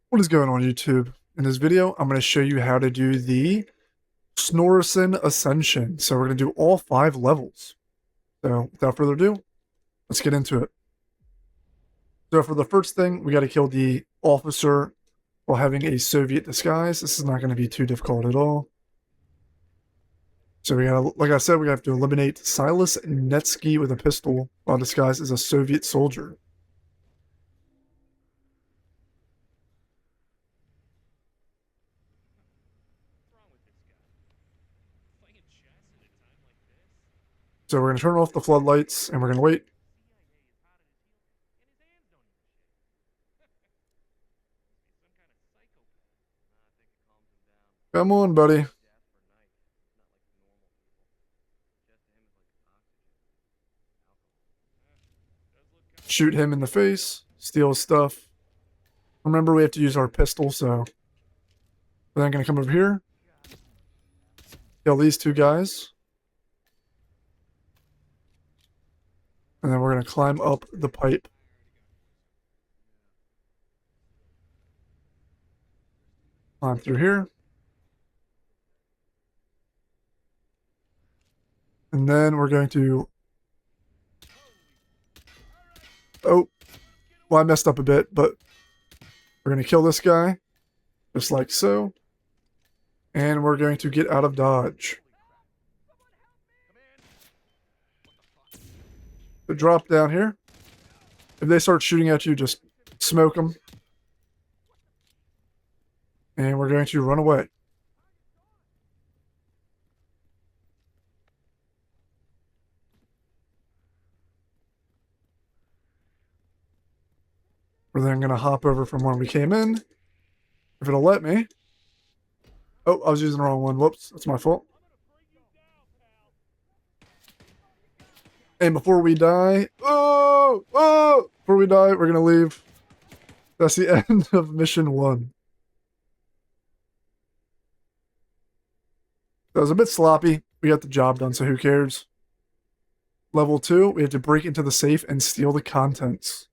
What is going on YouTube? In this video, I'm going to show you how to do the Snorrason Ascension. So we're going to do all 5 levels. So without further ado, let's get into it. So for the first thing, we got to kill the officer while having a Soviet disguise. This is not going to be too difficult at all. So we got to, like I said, we have to eliminate Silas Netsky with a pistol while disguised as a Soviet soldier. So we're going to turn off the floodlights and we're going to wait. Come on, buddy. Shoot him in the face, steal his stuff. Remember, we have to use our pistol, so we're then going to come over here, kill these 2 guys. And then we're going to climb up the pipe. Climb through here. And then we're going to... Oh, well, I messed up a bit, but we're going to kill this guy, just like so. And we're going to get out of dodge. So drop down here. If they start shooting at you, just smoke them. And we're going to run away. We're then going to hop over from where we came in. If it'll let me. Oh, I was using the wrong one. Whoops, that's my fault. And before we die... Before we die, we're going to leave. That's the end of mission 1. That was a bit sloppy. We got the job done, so who cares? Level 2, we have to break into the safe and steal the contents.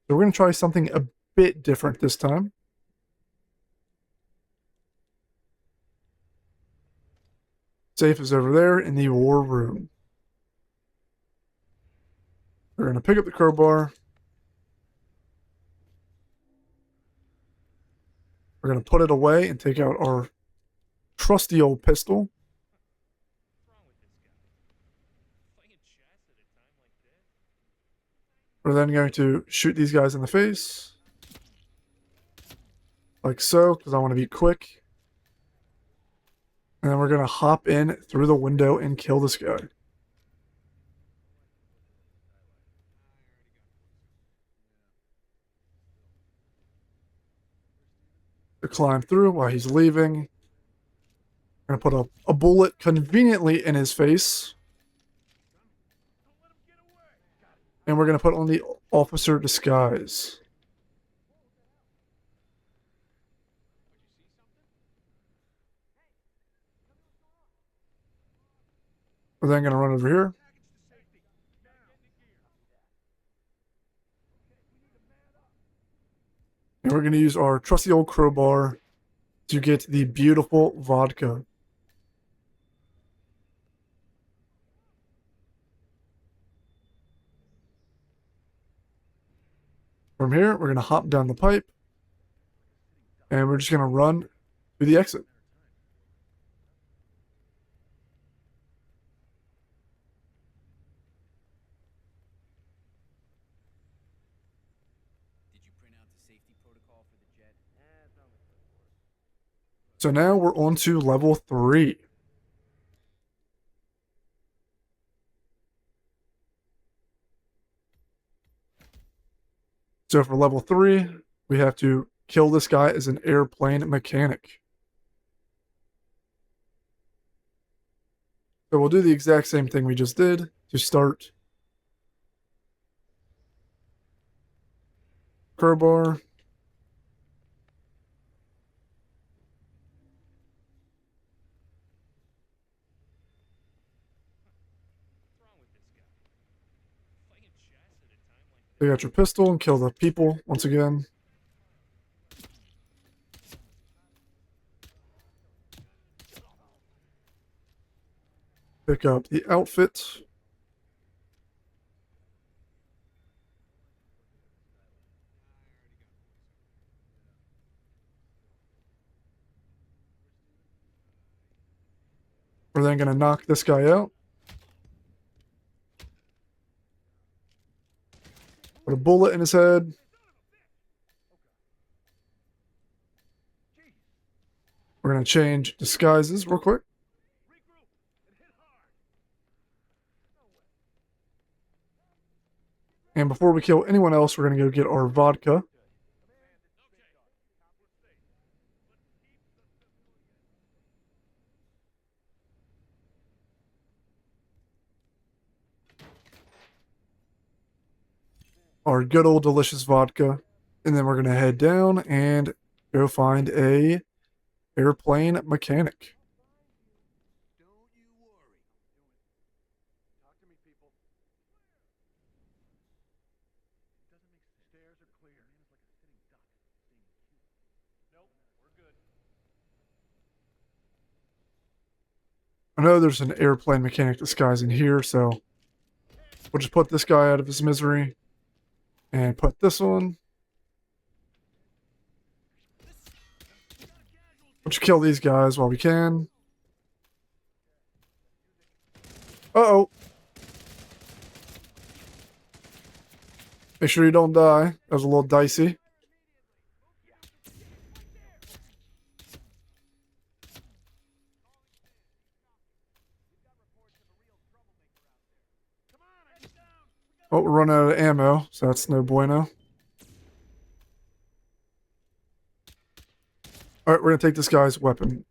So we're going to try something a bit different this time. Safe is over there in the war room. We're going to pick up the crowbar. We're going to put it away and take out our trusty old pistol. We're then going to shoot these guys in the face. Like so, because I want to be quick. And then we're going to hop in through the window and kill this guy. To climb through while he's leaving. I'm going to put a bullet conveniently in his face. And we're going to put on the officer disguise. We're then going to run over here. And we're going to use our trusty old crowbar to get the beautiful vodka. From here, we're going to hop down the pipe. And we're just going to run through the exit. So now we're on to level 3. So for level 3, we have to kill this guy as an airplane mechanic. So we'll do the exact same thing we just did to start. Crowbar. Take out your pistol and kill the people once again. pick up the outfit. We're then going to knock this guy out. Put a bullet in his head. We're going to change disguises real quick. And before we kill anyone else, we're going to go get our vodka. Our good old delicious vodka. And then we're going to head down and go find a airplane mechanic. I know there's an airplane mechanic disguise in here, so we'll just put this guy out of his misery and put this one. We'll just kill these guys while we can. Uh-oh. Make sure you don't die. That was a little dicey. Oh, we're running out of ammo, so that's no bueno. Alright, we're going to take this guy's weapon.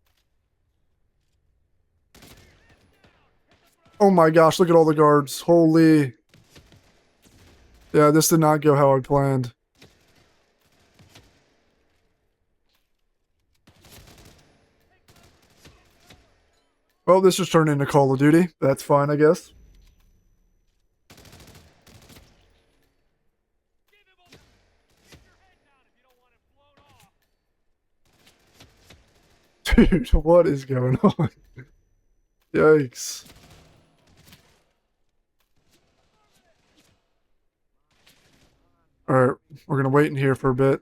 Oh my gosh, look at all the guards. Holy. Yeah, this did not go how I planned. Well, this just turned into Call of Duty. That's fine, I guess. Dude, what is going on? Yikes. Alright, we're gonna wait in here for a bit.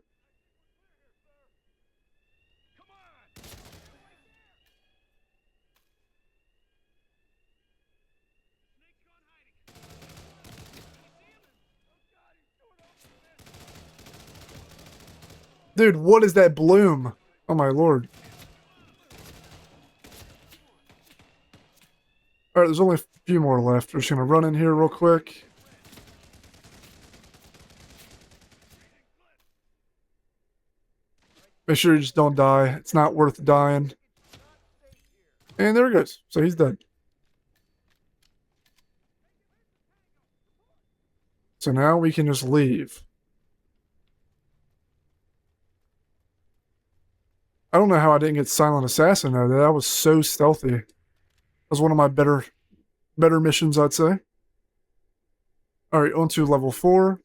Dude, what is that bloom? Oh my lord. Alright, there's only a few more left. We're just gonna run in here real quick. Make sure you just don't die. It's not worth dying. And there he goes. So he's dead. So now we can just leave. I don't know how I didn't get Silent Assassin though. That was so stealthy. That was one of my better missions, I'd say. Alright, on to level 4.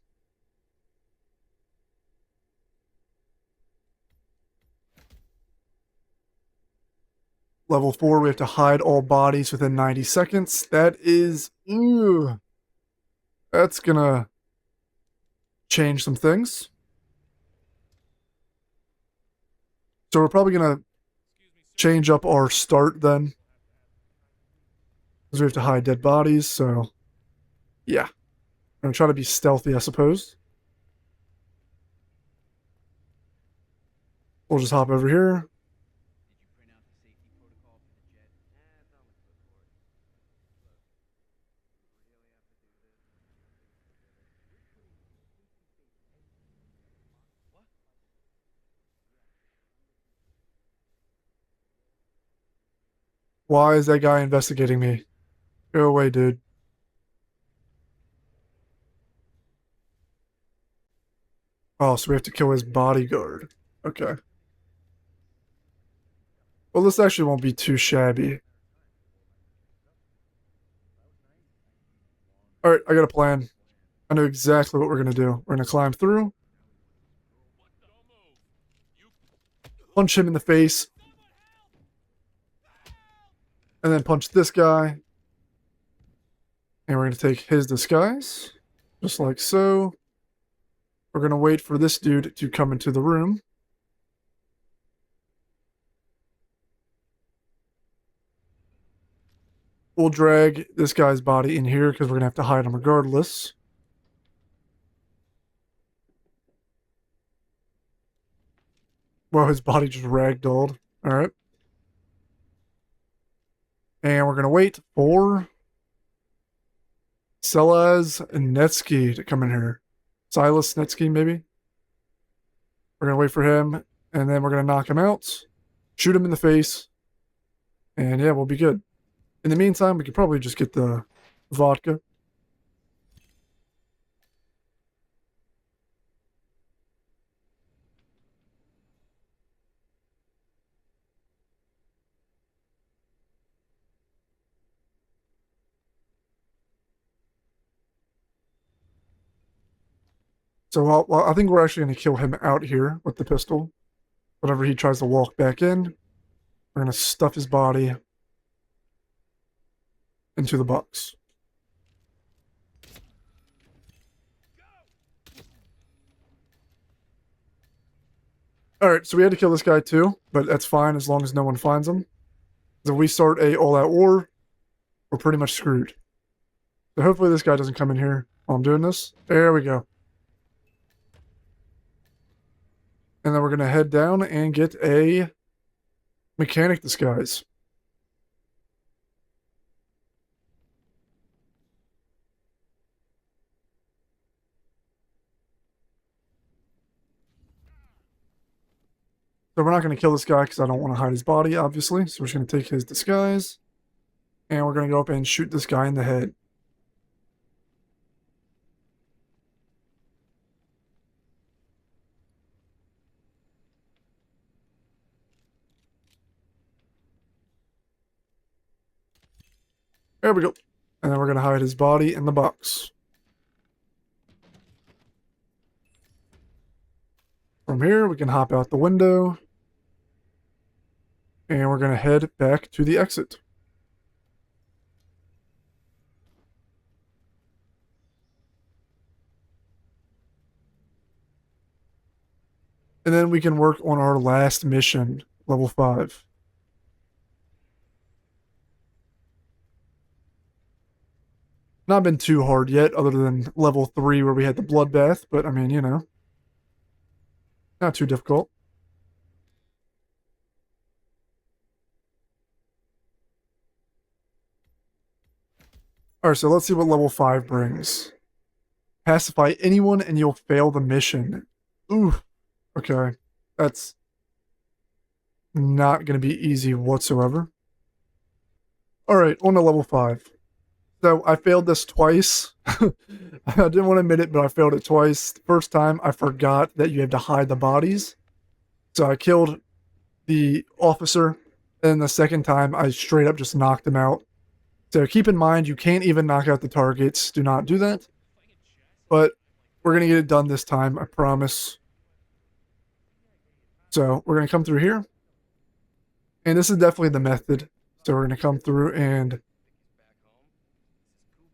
Level 4, we have to hide all bodies within 90 seconds. That is... Ew. That's gonna change some things. So we're probably gonna change up our start then. Because we have to hide dead bodies, so... Yeah. I'm gonna try to be stealthy, I suppose. We'll just hop over here. Why is that guy investigating me? Go away, dude. Oh, so we have to kill his bodyguard. Okay. Well, this actually won't be too shabby. Alright, I got a plan. I know exactly what we're gonna do. We're gonna climb through. Punch him in the face. And then punch this guy. And we're going to take his disguise, just like so. We're going to wait for this dude to come into the room. We'll drag this guy's body in here because we're going to have to hide him regardless. Well, his body just ragdolled. All right. And we're going to wait for Selaz to come in here. Silas Netsky, maybe? We're going to wait for him, and then we're going to knock him out, shoot him in the face, and yeah, we'll be good. In the meantime, we could probably just get the vodka. So I think we're actually going to kill him out here with the pistol. Whenever he tries to walk back in, we're going to stuff his body into the box. Alright, so we had to kill this guy too, but that's fine as long as no one finds him. If we start a all-out war, we're pretty much screwed. So hopefully this guy doesn't come in here while I'm doing this. There we go. And then we're going to head down and get a mechanic disguise. So we're not going to kill this guy because I don't want to hide his body, obviously. So we're just going to take his disguise. And we're going to go up and shoot this guy in the head. There we go. And then we're going to hide his body in the box. From here, we can hop out the window. And we're going to head back to the exit. And then we can work on our last mission, level 5. Not been too hard yet, other than level 3 where we had the bloodbath, but I mean, you know, not too difficult. Alright, so let's see what level 5 brings. Pacify anyone and you'll fail the mission. Ooh, okay. That's not going to be easy whatsoever. Alright, on to level 5. So I failed this twice. I didn't want to admit it, but I failed it twice. The first time, I forgot that you have to hide the bodies. So I killed the officer. And the second time, I straight up just knocked him out. So keep in mind, you can't even knock out the targets. Do not do that. But we're going to get it done this time, I promise. So we're going to come through here. And this is definitely the method. So we're going to come through and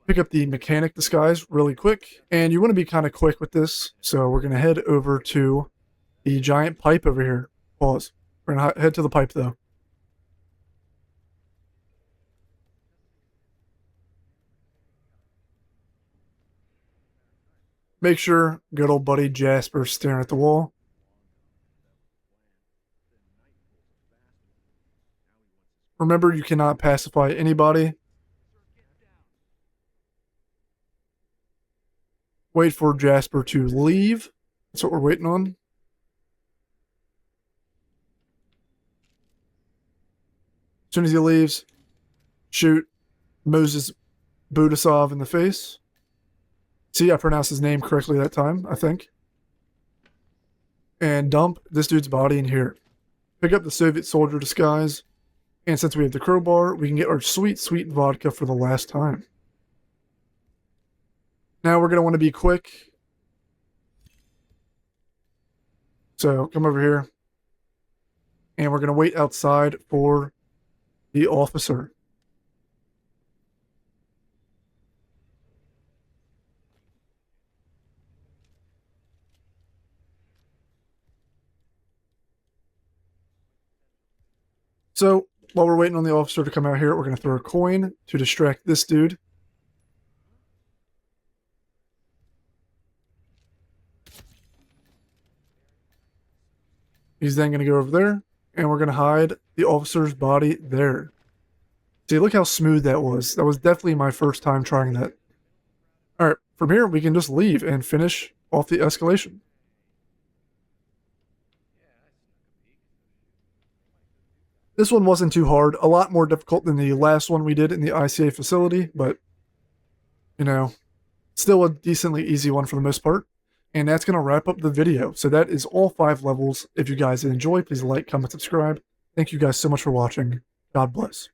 pick up the mechanic disguise really quick. And you want to be kind of quick with this. So we're going to head over to the giant pipe over here. Pause. We're going to head to the pipe though. Make sure good old buddy Jasper's staring at the wall. Remember, you cannot pacify anybody. Wait for Jasper to leave. That's what we're waiting on. As soon as he leaves, shoot Moses Budasov in the face. See, I pronounced his name correctly that time, I think. And dump this dude's body in here. Pick up the Soviet soldier disguise. And since we have the crowbar, we can get our sweet, sweet vodka for the last time. Now we're going to want to be quick. So come over here. And we're going to wait outside for the officer. So while we're waiting on the officer to come out here, we're going to throw a coin to distract this dude. He's then going to go over there, and we're going to hide the officer's body there. See, look how smooth that was. That was definitely my first time trying that. Alright, from here, we can just leave and finish off the escalation. This one wasn't too hard. A lot more difficult than the last one we did in the ICA facility, but, you know, still a decently easy one for the most part. And that's going to wrap up the video. So that is all 5 levels. If you guys enjoy, please like, comment, subscribe. Thank you guys so much for watching. God bless.